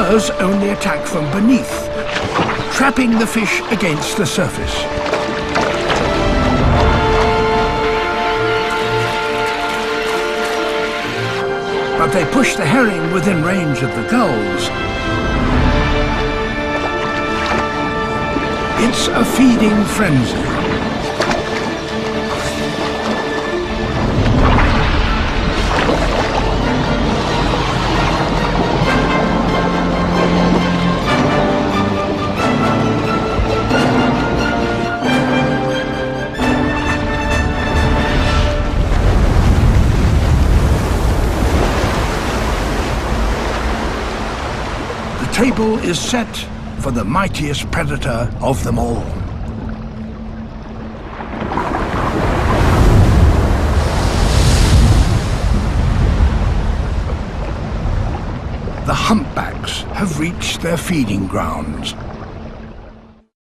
Spurs only attack from beneath, trapping the fish against the surface. But they push the herring within range of the gulls. It's a feeding frenzy. The table is set for the mightiest predator of them all. The humpbacks have reached their feeding grounds.